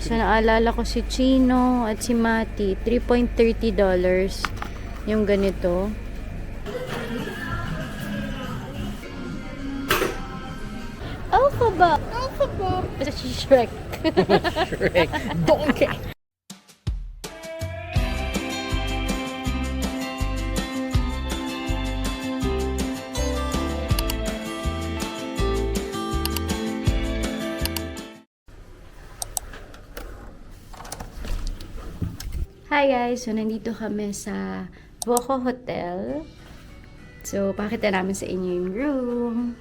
So, naalala ko si Chino at si Mati. $3.30 yung ganito. Alphabet! Alphabet! Ito si Shrek. Shrek. Donkey. Hi guys! So, nandito kami sa Voco Hotel. So, pakita namin sa inyo yung room.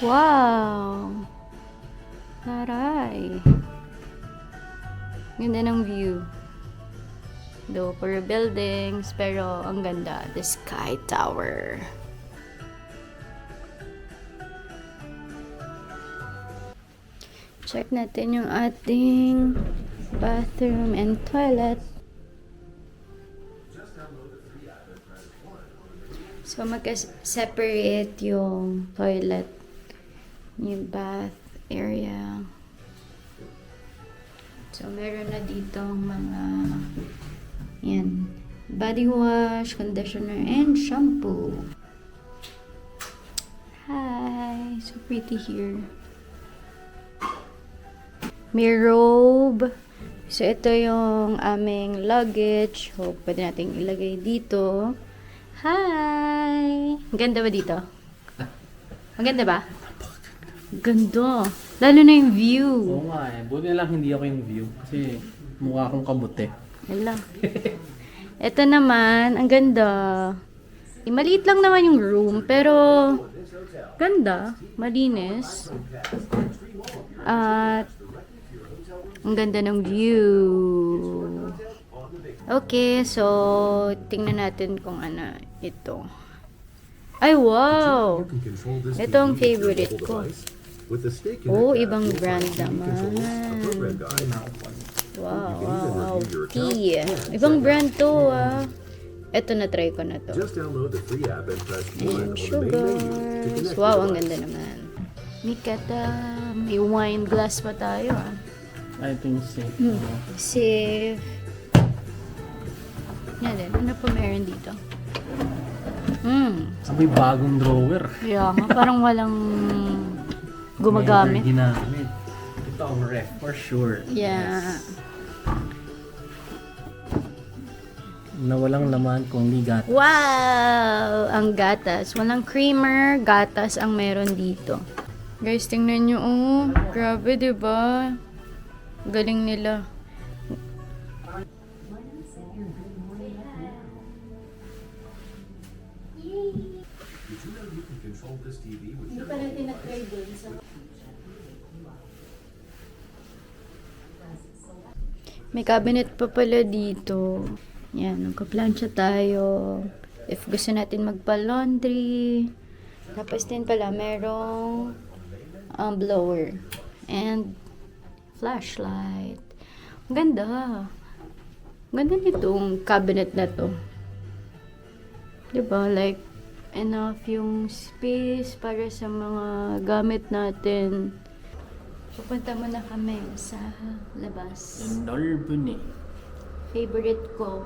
Wow! Taray! Ganda ng view. Though, puro buildings, pero ang ganda. The Sky Tower. Check natin yung ating bathroom and toilet. So, magka-separate yung toilet, yung bath area. So, meron na dito mga yan, body wash, conditioner, and shampoo. Hi! So pretty here. May robe. So, ito yung aming luggage. So, pwede natin ilagay dito. Hi! Ganda ba dito? Maganda ba? Ganda. Lalo na yung view. Oo nga eh. Buti na lang hindi ako yung view. Kasi mukha akong kabuti. Hala. Ito naman, ang ganda. Maliit lang naman yung room, pero ganda, malinis. At ang ganda ng view. Okay, so tingnan natin kung ano ito. Ay, wow! Ito ang favorite ko. Oh, ibang brand naman. Wow. Tea. Ibang brand to, ah. Ito, na-try ko na to. And sugars. Wow, ang ganda naman. Mikata. May wine glass pa tayo, ah. I think safe. Safe. Yan din. Ano pa meron dito? May bagong drawer. Kaya nga, parang walang gumagamit. Never ginamit. Ito ang ref for sure. Yeah. Na walang laman kung hindi gatas. Wow! Ang gatas. Walang creamer, gatas ang meron dito. Guys, tingnan nyo, oh. Grabe, diba? Galing nila. Hindi pa natin na-try dun sa... May cabinet pa pala dito. Yan, nagka-plancha tayo. If gusto natin magpa-laundry. Tapos din pala, merong blower. And flashlight. Ang ganda. Ang ganda nitong cabinet na to. Diba? Like, enough yung space para sa mga gamit natin. Pupunta muna kami sa labas. Nolbune. Favorite ko.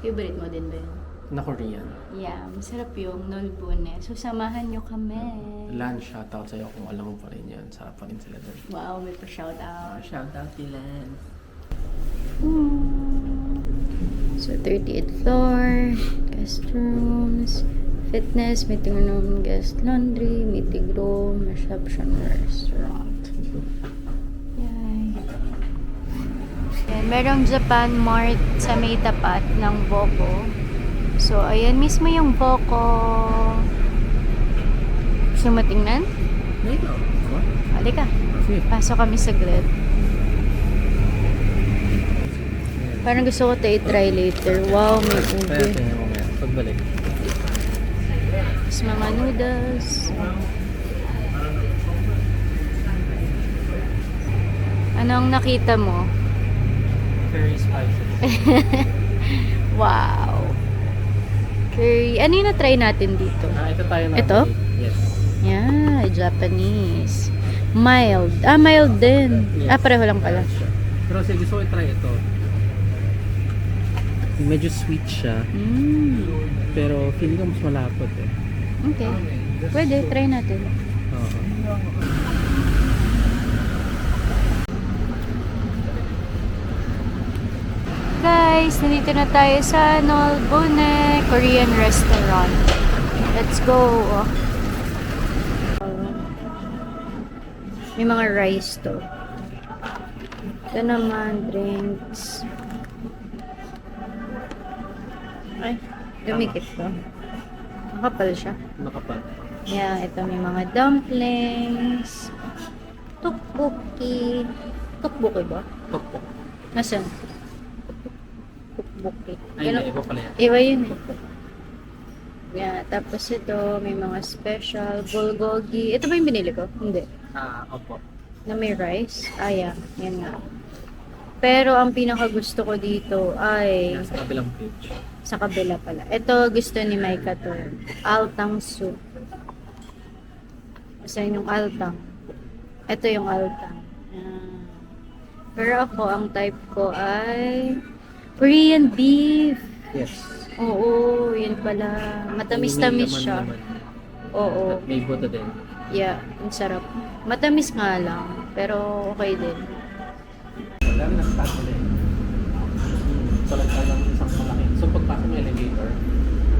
Favorite mo din ba yun? Na Korean. Yeah, masarap yung nolbune. So, samahan nyo kami. Lan, shoutout sa'yo kung alam mo pa rin yan. Sarap pa rin sila doon. Wow, may pa-shoutout. Shoutout kay Lan. So, 38th floor, guest rooms, fitness, meeting room, guest laundry, meeting room, reception, restaurant. Yay. Yan, merong Japan Mart sa may tapat ng Voco. So, ayan mismo yung Voco. Gusto mo tingnan? Dito. Halika. Pasok kami saglit. Parang gusto ko ito i-try later. Wow, may ube. Kaya tingnan mo nga. Pagbalik. Tapos mga noodles. Anong nakita mo? Curry spices. Wow. Curry. Ano yung na-try natin dito? Ito tayo na. Ito? Yes. Yeah, Japanese. Mild. Mild din. Yes. Pareho lang pala. Pero sige, gusto ko i-try ito. Medyo sweet siya. Pero feeling ko mas malapot eh. Okay. Pwede, try natin. Oo. Guys, nandito na tayo sa Nolbune Korean restaurant. Let's go. May mga rice to. Ito naman, drinks. Ay, dumikit to. Makapal siya. Nakapal. Yeah, ito may mga dumplings. Tteokbokki. Tteokbokki ba? Tokpok. Nasaan? Tteokbokki. Ay, hindi. Iba pala yan. Iba yun eh. Yeah, tapos ito, may mga special bulgogi. Ito ba yung binili ko? Hindi. Opo. Na may rice? Yeah. Yan nga. Pero ang pinaka gusto ko dito ay Yan sa kabilang page. sa kabila pala. Ito gusto ni Maika to. Altang soup. Kasi yung altang. Ito yung altang. Yan. Pero ako, ang type ko ay Korean beef. Yes. Oo, yun pala. Matamis-tamis siya. Oo. At may buto din. Yeah, ang sarap. Matamis nga lang, pero okay din. Dami ng staff nila eh. So, lang isang malaki. So, pagpasok ng elevator,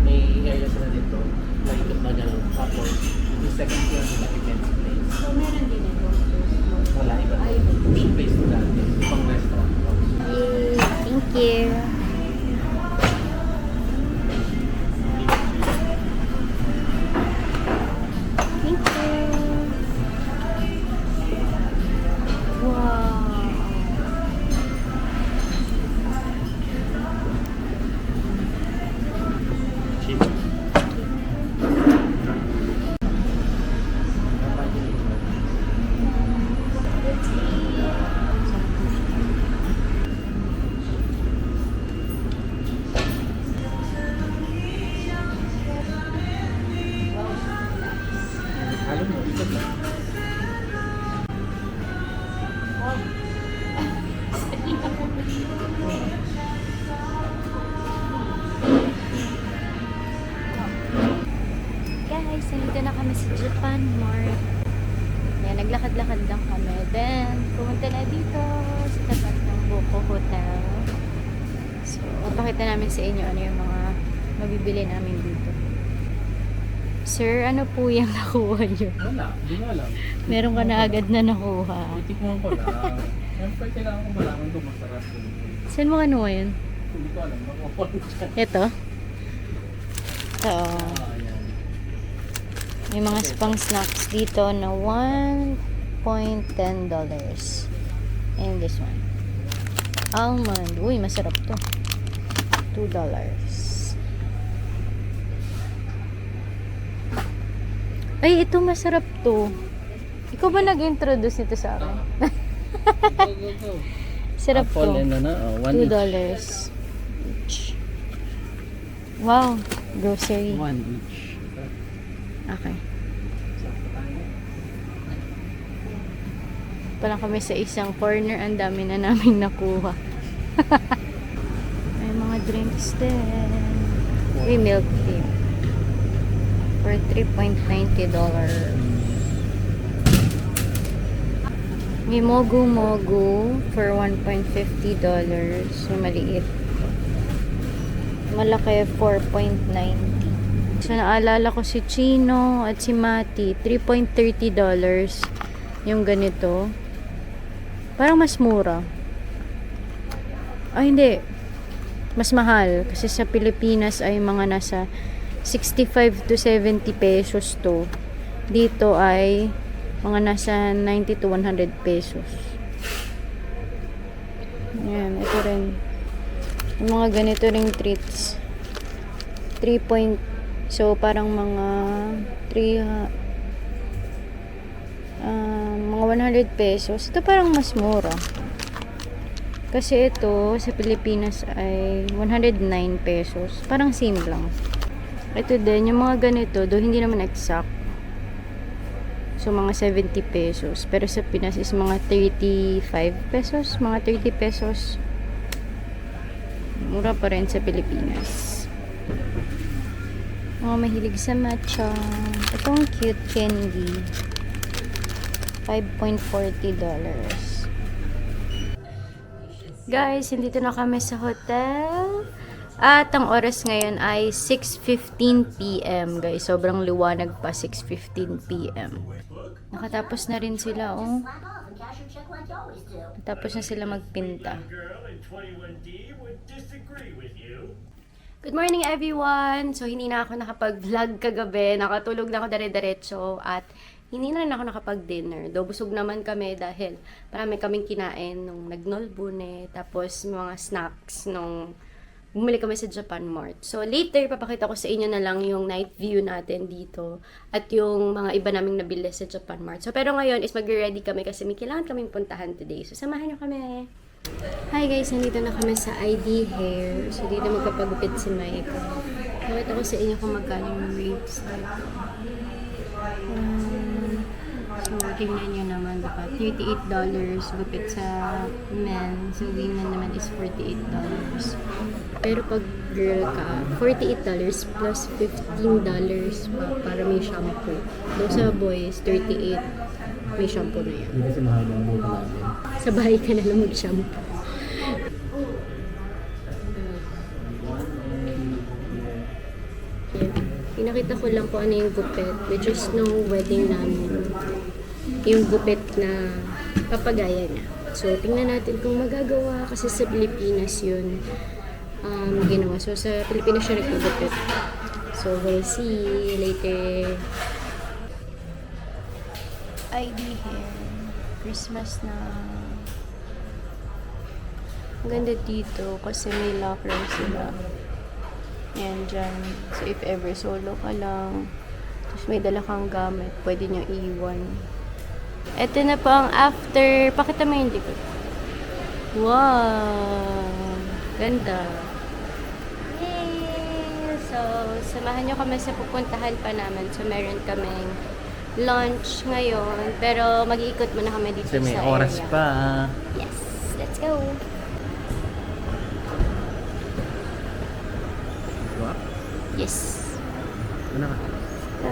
may area sila dito. Nakikot na dyan. Tapos, yung second floor nila, events place. So, meron din ito. Wala, iba. Yung place nila, ibang restaurant. Yay! Thank you! Thank you! Wow! Cheap. Alam mo, ikot na. Guys, nandito na kami sa Japan Mart. Yan, naglakad-lakad lang kami. Then, pumunta na dito sa tapat ng Boko Hotel. So, pakita namin sa inyo ano yung mga mabibili namin dito. Sir, ano po yung nakuha nyo? Wala, hindi ko alam. Meron ka na agad na nakuha. Titikman ko lang. Siyempre, kailangan ko malaman kung masarap yun. Saan mo kanuha yun? Hindi ko alam. Nakuha ko dyan. Ito? Ito. Ayan. May mga pang snacks dito na $1.10. And this one. Almond. Uy, masarap to. $2. Ay, ito masarap to. Ikaw ba nag-introduce nito sa akin? Go, go, go. Sarap Apple to. and ano, $2 one each. each. Wow. Grocery. One each. Okay. Palang kami sa isang corner. Ang dami na namin nakuha. May mga drinks din. May milk tea. For $3.90. May mogu-mogu for $1.50. Yung maliit. Malaki, $4.90. So, naalala ko si Chino at si Mati. $3.30 yung ganito. Parang mas mura. Ay, hindi. Mas mahal. Kasi sa Pilipinas ay mga nasa 65 to 70 pesos to. Dito ay mga nasa 90 to 100 pesos. Ayan, ito rin. Yung mga ganito ring treats. 3 point, so parang mga 100 pesos. Ito parang mas mura. Kasi ito, sa Pilipinas ay 109 pesos. Parang same lang. Ito din, yung mga ganito, do hindi naman exact. So, mga 70 pesos. Pero sa Pinas is mga 35 pesos. Mga 30 pesos. Mura pa rin sa Pilipinas. Mga mahilig sa matcha. Itong cute candy. $5.40. Guys, nandito na kami sa hotel. At ang oras ngayon ay 6:15 PM, guys. Sobrang liwanag pa, 6:15 PM. Nakatapos na rin sila, oh. Tapos na sila magpinta. Good morning, everyone! So, hindi na ako nakapag-vlog kagabi. Nakatulog na ako dire-diretso. At hindi na rin ako nakapag-dinner. Though busog naman kami dahil marami kaming kinain nung nag-Nolbune. Tapos mga snacks nung bumili kami sa Japan Mart. So later, papakita ko sa inyo na lang yung night view natin dito. At yung mga iba naming nabili sa Japan Mart. So pero ngayon is mag-ready kami kasi may kailangan kaming puntahan today. So samahan nyo kami. Hi guys, nandito na kami sa ID Hair. So dito magpapagupit si Mike. Pakita ko sa inyo kung magkano yung rates dito. So, tingnan nyo naman, diba? $38 gupit sa men. So, women naman is $48. Pero pag girl ka, $48 plus $15 pa para may shampoo. Doon sa boys, $38. May shampoo na yan. Hindi kasi mahal ng muna namin. Sa bahay ka na lang mag-shampoo. Yeah. Pinakita ko lang kung ano yung gupit, which is nung wedding namin. Yung gupit na papagaya niya. So, tingnan natin kung magagawa kasi sa Pilipinas yun ginawa. So, sa Pilipinas siya nagpagupit. So, we'll see later. ID hair. Christmas na. Ang ganda dito kasi may locker sila. Yan dyan. So, if ever solo ka lang, tapos may dala kang gamit, pwede nyo iwan. Ito na po ang after. Pakita mo yung likod. Wow! Ganda. Yay! So, samahan nyo kami sa pupuntahan pa namin. So, meron kaming lunch ngayon. Pero, mag-iikot muna kami dito Kasi may sa oras area. pa. Yes! Let's go! Diba? Yes! Ano ka? So,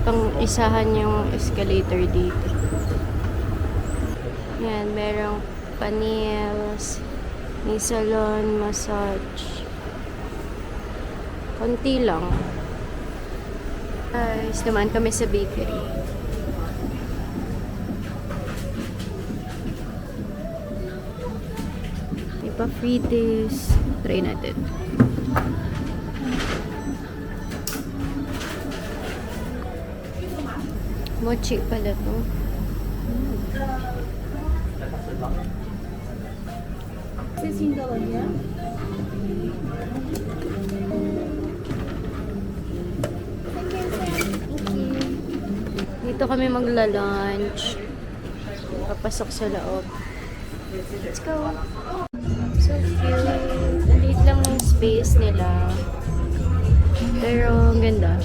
pang isahan yung escalator dito. Yan, merong panels, may salon, massage. Konti lang. Guys, naman kami sa bakery. May pa free this. Try natin. Mochi pala to. Dito kami magla-lunch. Papasok sa loob. Let's go. So cute. Ang liit lang ng space nila. Pero ang ganda.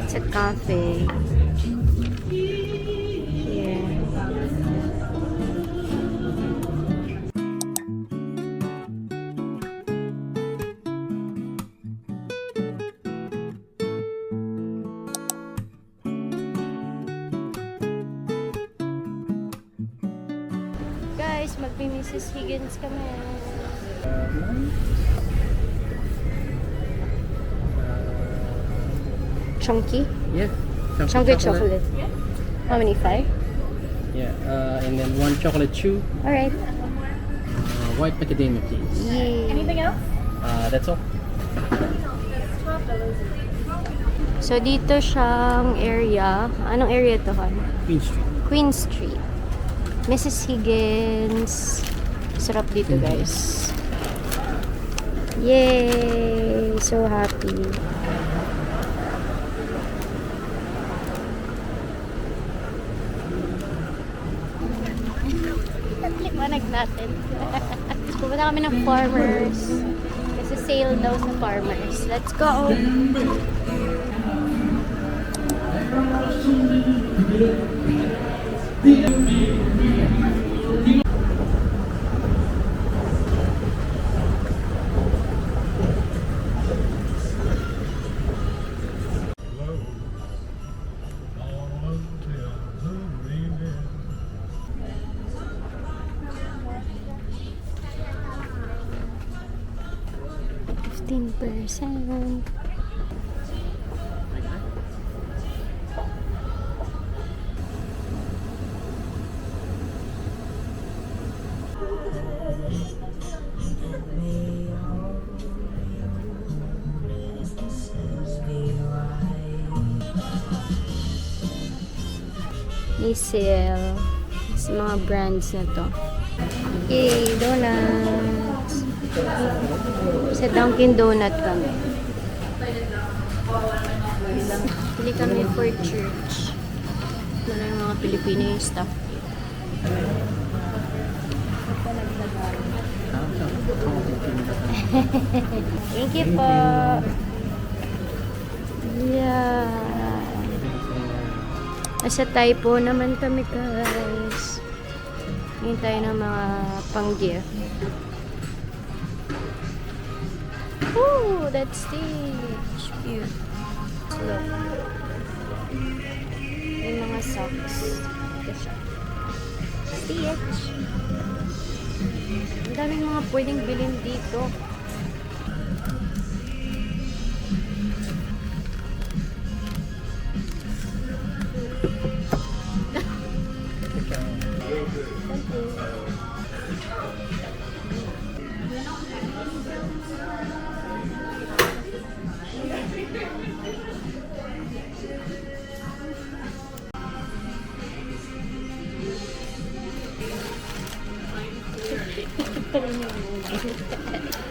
It's a cafe. Yeah. Guys, magpi-Mrs. Higgins kami. Chunky? Yeah. Chunky chocolate. How many? 5? Yeah. And then one chocolate chew. Alright. White macadamia, please. Yay. Anything else? That's all. So, dito siyang area. Anong area to, Han? Queen Street. Queen Street. Mrs. Higgins. Sarap dito, guys. Yay! So happy. Liwanag natin. Pupunta kami ng Farmers. Kasi sale daw sa Farmers. Let's go! %. May sale sa mga brands na to. Yay! Donuts! Sa Dunkin' Donut kami. Pili kami for church. Wala yung mga Pilipino yung stuff. Thank you po. Yeah. Nasa Taipo naman kami, guys. Ngayon tayo ng mga pang-gift. Oh, that's Stitch. Cute. Look. May mga socks. Ito siya. Stitch. Ang daming mga pwedeng bilhin dito.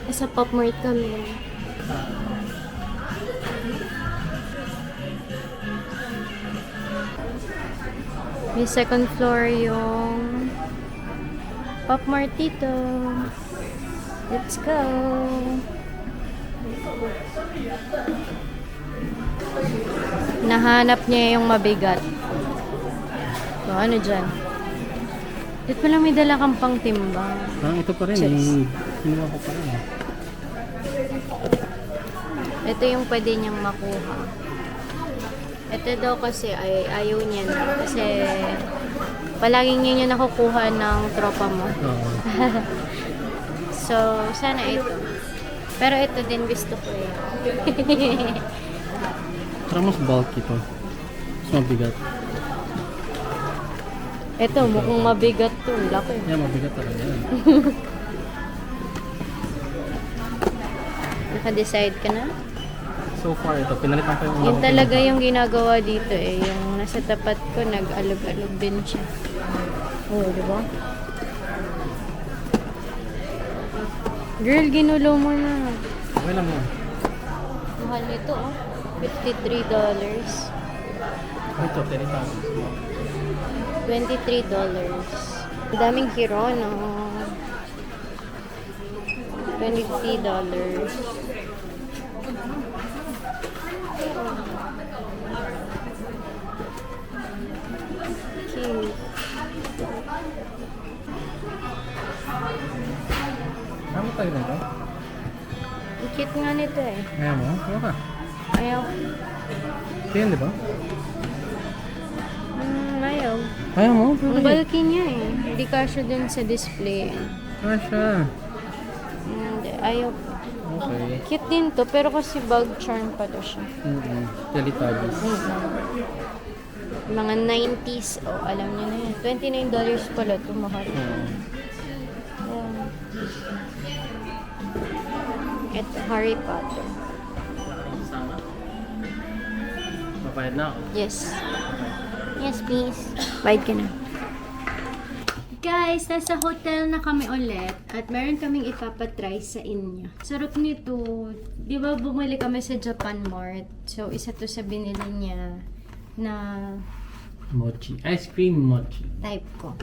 Nasa Pop Mart kami. May second floor yung Pop Mart dito. Let's go! Nahanap niya yung mabigat. So, ano dyan? Dito pala may dala kang pang timbang. Ito pa rin. Chips. Kinuha ko pa rin. Ito yung pwede niyang makuha. Ito daw kasi ay ayaw niya na. Kasi palaging yun yung nakukuha ng tropa mo. Oo. So, sana ito. Pero ito din gusto ko eh. Parang mas bulky ito. Mas mabigat. Ito, mukhang mabigat to. Laki. Yeah, mabigat talaga yan. Naka-decide ka na? So far ito, pinalitan ko yung Yun talaga yung ginagawa dito eh. Yung nasa tapat ko, nag-alog-alog din siya. Oh, di ba? Girl, ginulo mo na. Okay lang yan. Mahal nito oh. $53. Ito, 30,000. $23. Ang daming hero, no? $23. Cute. Ano tayo nito? Ang cute nga nito eh. Ayaw mo? Ayaw ka. Ayaw. Ito yun, di ba? Ayaw. Ayaw mo? Ang bulky niya eh. Hindi kasya dun sa display. Kasha. Hindi, ayaw. Okay. Cute din to, pero kasi bag charm pa to siya. Teletubbies. Mga 90s. Oh, alam niyo na yan. $29 pala to, mahal. Oo. Ito, Harry Potter. Mapayad na ako. Yes. Yes, please. Bayad ka na. Guys, nasa hotel na kami ulit at meron kaming ipapatry sa inyo. Sarap nito. Di ba bumili kami sa Japan Mart? So, isa to sa binili niya na Mochi. Ice cream mochi. type ko.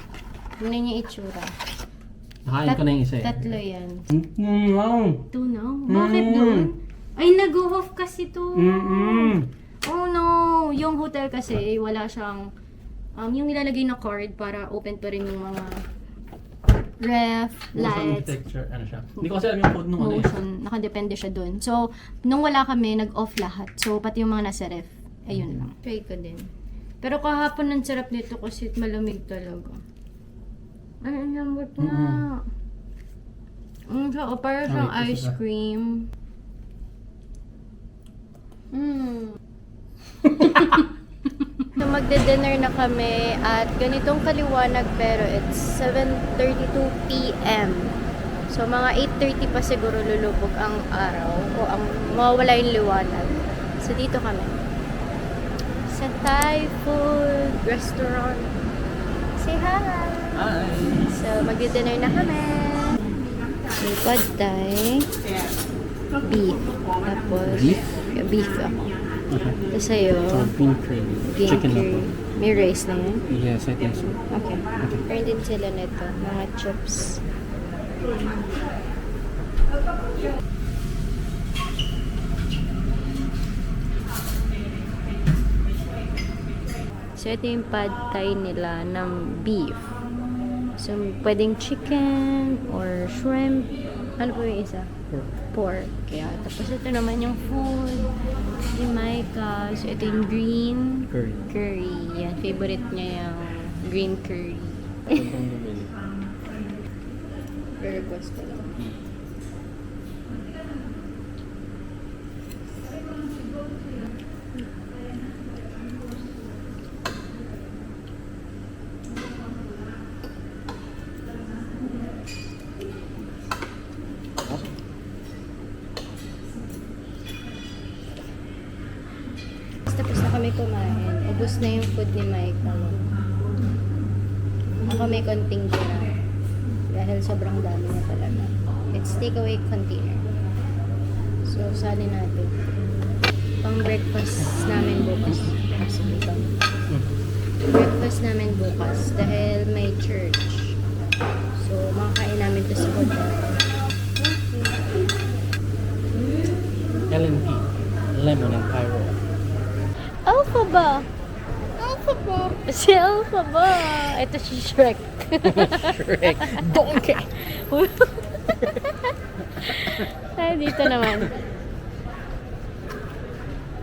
Muna niya itsura. Nakain ko na yung isa eh. Tatlo yan. Wow! Tunaw? Bakit doon? Ay, nag-off kasi to. Oh no! Yung hotel kasi, wala siyang yung nilalagay na card para open pa rin yung mga ref, lights, Texture, ano siya. Hindi ko kasi alam yung code nung ano eh. motion. Nakadepende siya dun. So, nung wala kami, nag-off lahat. So, pati yung mga nasa ref. Ayun lang. Try ko din. Pero kahapon ang sarap nito kasi malamig talaga. Ay, ang lambot na. Siya, para siyang Ay, ice ito siya. cream. So, magde-dinner na kami at ganitong kaliwanag pero it's 7:32 p.m. So, mga 8:30 pa siguro lulubog ang araw o ang mawawala yung liwanag. So, dito kami. Sa Thai food restaurant. Say hi! Hi! So, magde-dinner na kami. May pad thai. Beef. Tapos, Beef? Beef ako. Okay. Tapos sa'yo, Bean curry. bean Chicken curry. ako. May rice na yan? Yes, I think so. Okay. Meron din sila nito, mga chips. So, ito yung pad thai nila ng beef. So, pwedeng chicken or shrimp. Ano po yung isa? Pork. Kaya, tapos ito naman yung food. Yung maika. So, ito yung green Curry. curry. Yan, favorite niya yung green curry. Request ko lang. Tapos na kami kumain. Ubus na yung food ni Micah. Ako may konting tira. Dahil sobrang dami na talaga. It's takeaway container. So, sali natin. Pang breakfast namin bukas. Sige ito. Breakfast namin bukas. Dahil may church. So, makakain namin ito sa hotel. LNP. Lemon and pyro. Alpha ba? Alpha ba? Si Alpha ba? Ito si Shrek. Shrek. Donkey! Ay, dito naman.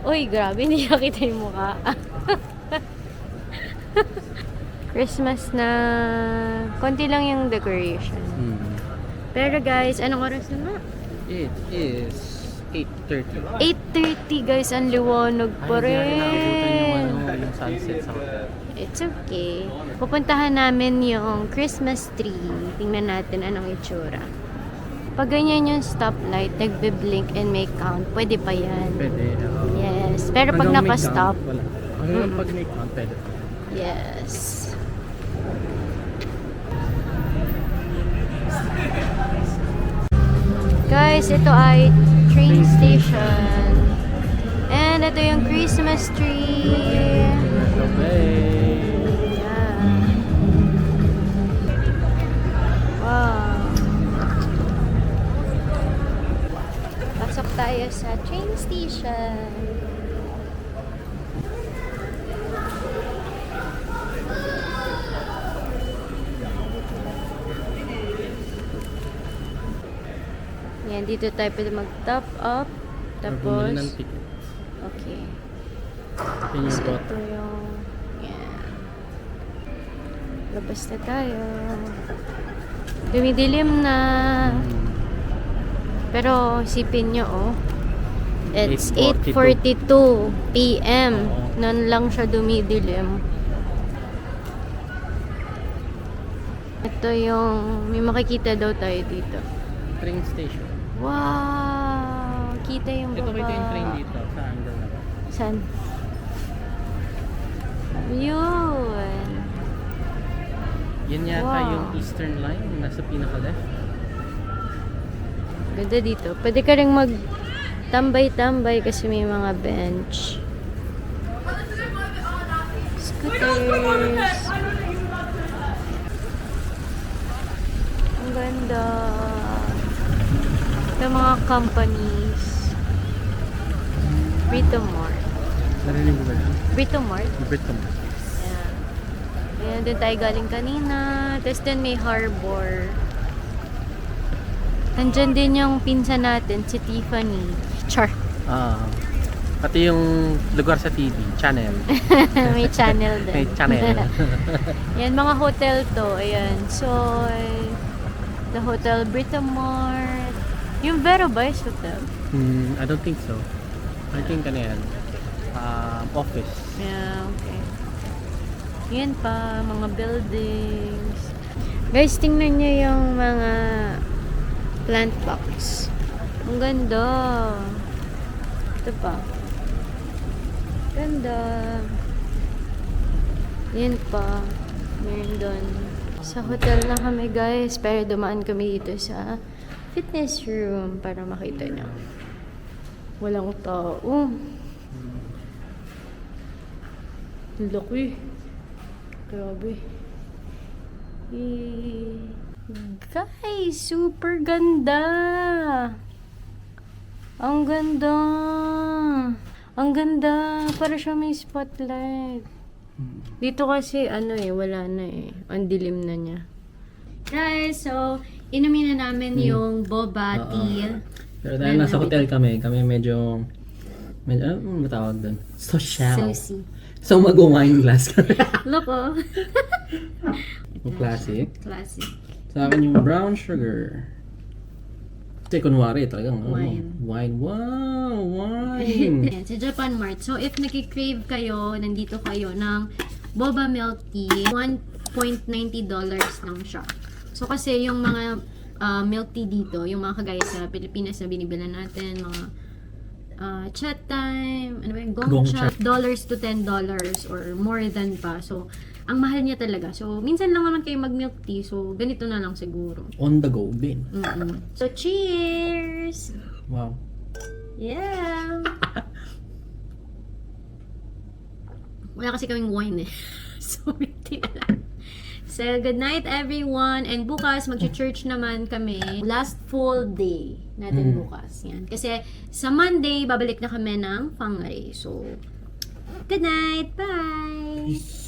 Uy, grabe. Hindi nakita yung mukha. Christmas na. Konti lang yung decoration. Pero guys, anong oras na nga? It is 8:30. 8:30 guys, ang liwanag pa Ay, hindi natin nakabutan yung, rin. yung sunset sa hotel. It's okay. Pupuntahan namin yung Christmas tree. Tingnan natin anong itsura. Pag ganyan yung stoplight, nagbe-blink and may count, pwede pa yan. Pwede. Yes. Pero pag Hanggang may naka-stop, count, wala. Hanggang pag may count, pwede. yes. Guys, ito ay train station. And ito yung Christmas tree. Okay. Yeah. Wow. Pasok tayo sa train station. Yan, dito tayo pwede mag-top up. Or bumili Tapos, ng ticket. okay. Yun yung So, bot. ito yung, yan. Labas na tayo. Dumidilim na. Pero, isipin nyo, oh. It's 8:42 p.m. Nun lang siya dumidilim. Ito yung, may makikita daw tayo dito. Train station. Wow! Kita yung baba. Ito kita yung train dito sa angle na to. Saan? Yun. Yan yata Wow. yung Eastern Line, yung nasa pinaka-left. Ganda dito. Pwede ka rin mag tambay-tambay kasi may mga bench. Scooters. Ang ganda. Ito mga companies. Britomart. Narinig mo ba yan? Britomart? Britain. Ayan. Ayan din tayo galing kanina. Tapos din may harbor. Nandyan din yung pinsan natin, si Tiffany. Char. Pati yung lugar sa TV, channel. May channel din. May channel. Yan, mga hotel to. Ayan. So, the Hotel Britomart. Yung Vero ba is hotel? I don't think so. I think ano yan, office. Yeah, okay. Yan pa, mga buildings. Guys, tingnan nyo yung mga plant box. Ang ganda. Ito pa. Ganda. Yan pa. Meron doon. Sa hotel na kami guys, pero dumaan kami dito sa fitness room para makita nyo. Walang tao. Ang laki. Grabe. Guys, super ganda. Ang ganda. Ang ganda. Para siya may spotlight. Dito kasi, wala na eh. Ang dilim na niya. Guys, so, inumin na namin yung boba tea. Pero dahil nasa hotel kami medyo ano matawag doon? Social. Sushi. So mag-wine glass kami. Look, oh. Classic. Classic. Sa akin yung brown sugar. Kasi kunwari talagang Wine. Wine. Wow! Wine! Sa Japan Mart. So, if nakikrave kayo, nandito kayo ng boba milk tea, $1.90 lang siya. So, kasi yung mga milk tea dito, yung mga kagaya sa Pilipinas na binibilan natin, mga chat time, ano ba yung Gongcha, dollars to $10 or more than pa. So, ang mahal niya talaga. So, minsan lang naman kayo mag-milk tea. So, ganito na lang siguro. On the go din. So, cheers! Wow. Yeah! Wala kasi kaming wine eh. So, minti na lang. So, good night everyone. And bukas, mag-church naman kami. Last full day natin bukas. Yan. Kasi sa Monday, babalik na kami ng Pangray. So, good night! Bye!